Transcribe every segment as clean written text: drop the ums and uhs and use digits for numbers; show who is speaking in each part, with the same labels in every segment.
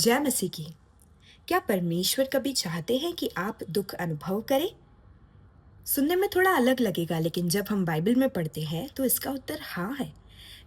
Speaker 1: जय मसीह की। क्या परमेश्वर कभी चाहते हैं कि आप दुख अनुभव करें? सुनने में थोड़ा अलग लगेगा, लेकिन जब हम बाइबल में पढ़ते हैं तो इसका उत्तर हाँ है।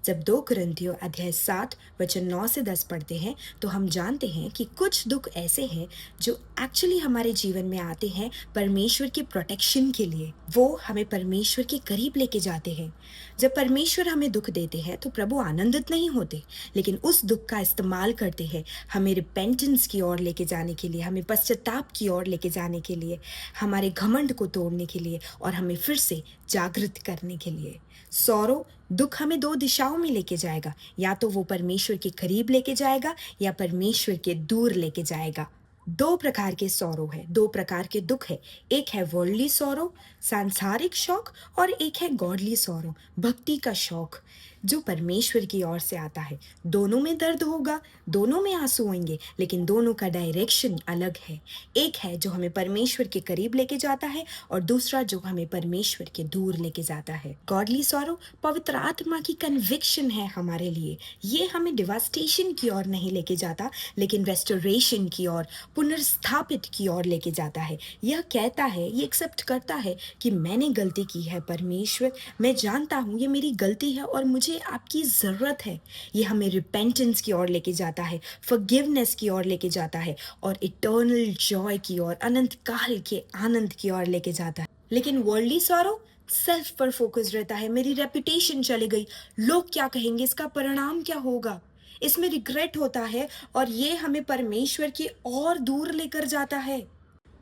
Speaker 1: जब 2 कुरिन्थियों अध्याय 7 वचन 9 से 10 पढ़ते हैं तो हम जानते हैं कि कुछ दुख ऐसे हैं जो एक्चुअली हमारे जीवन में आते हैं परमेश्वर की प्रोटेक्शन के लिए। वो हमें परमेश्वर के करीब लेके जाते हैं। जब परमेश्वर हमें दुख देते हैं तो प्रभु आनंदित नहीं होते, लेकिन उस दुख का इस्तेमाल करते हैं हमें रिपेंटेंस की ओर लेके जाने के लिए, हमें पश्चाताप की ओर लेके जाने के लिए, हमारे घमंड को तोड़ने के लिए और हमें फिर से जागृत करने के लिए। सौरो दुख हमें दो दिशाओं में लेके जाएगा, या तो वो परमेश्वर के करीब लेके जाएगा या परमेश्वर के दूर लेके जाएगा। दो प्रकार के सौरो है, दो प्रकार के दुख है। एक है वर्ल्डली सौरो, सांसारिक शौक, और एक है गॉडली सौरो, भक्ति का शौक जो परमेश्वर की ओर से आता है। दोनों में दर्द होगा, दोनों में आंसू होंगे, लेकिन दोनों का डायरेक्शन अलग है। एक है जो हमें परमेश्वर के करीब लेके जाता है और दूसरा जो हमें परमेश्वर के दूर लेके जाता है। गॉडली सॉरो पवित्र आत्मा की कन्विक्शन है हमारे लिए। ये हमें डिवास्टेशन की ओर नहीं लेके जाता, लेकिन रेस्टोरेशन की ओर, पुनर्स्थापित की ओर लेके जाता है। यह कहता है, ये एक्सेप्ट करता है कि मैंने गलती की है परमेश्वर, मैं जानता हूँ ये मेरी गलती है और मुझे आपकी ज़रूरत है। ये हमें रिपेंटेंस की ओर लेके जाता है, फॉरगिवनेस की ओर लेके जाता है और इटर्नल जॉय की ओर, अनंत काल के आनंद की ओर लेके जाता है। लेकिन वर्ल्डली सॉरो सेल्फ पर फोकस रहता है। मेरी रेपुटेशन चली गई, लोग क्या कहेंगे, इसका परिणाम क्या होगा, इसमें रिग्रेट होता है और ये हमें परमेश्वर की और दूर लेकर जाता है।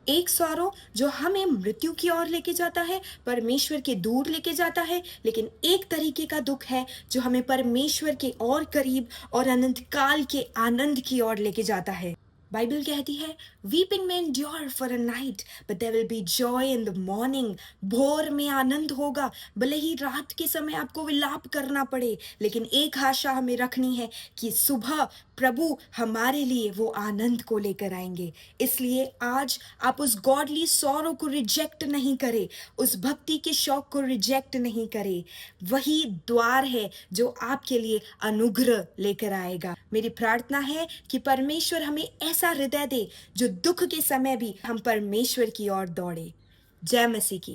Speaker 1: एक सॉरो जो हमें मृत्यु की ओर लेके जाता है, परमेश्वर के दूर लेके जाता है। लेकिन एक तरीके का दुख है जो हमें परमेश्वर के और करीब और अनंत काल के आनंद की ओर लेके जाता है। बाइबल कहती है, वीपिंग में endure for a night but there will be joy in the morning। भोर में आनंद होगा, भले ही रात के समय आपको विलाप करना पड़े, लेकिन एक आशा हमें रखनी है कि सुबह प्रभु हमारे लिए वो आनंद को लेकर आएंगे। इसलिए आज आप उस गॉडली सॉरो को रिजेक्ट नहीं करें, उस भक्ति के शौक को रिजेक्ट नहीं करें। वही द्वार है जो आपके लिए अनुग्रह लेकर आएगा। मेरी प्रार्थना है कि परमेश्वर हमें ऐसा हृदय दे जो दुख के समय भी हम परमेश्वर की ओर दौड़े। जय मसीह की।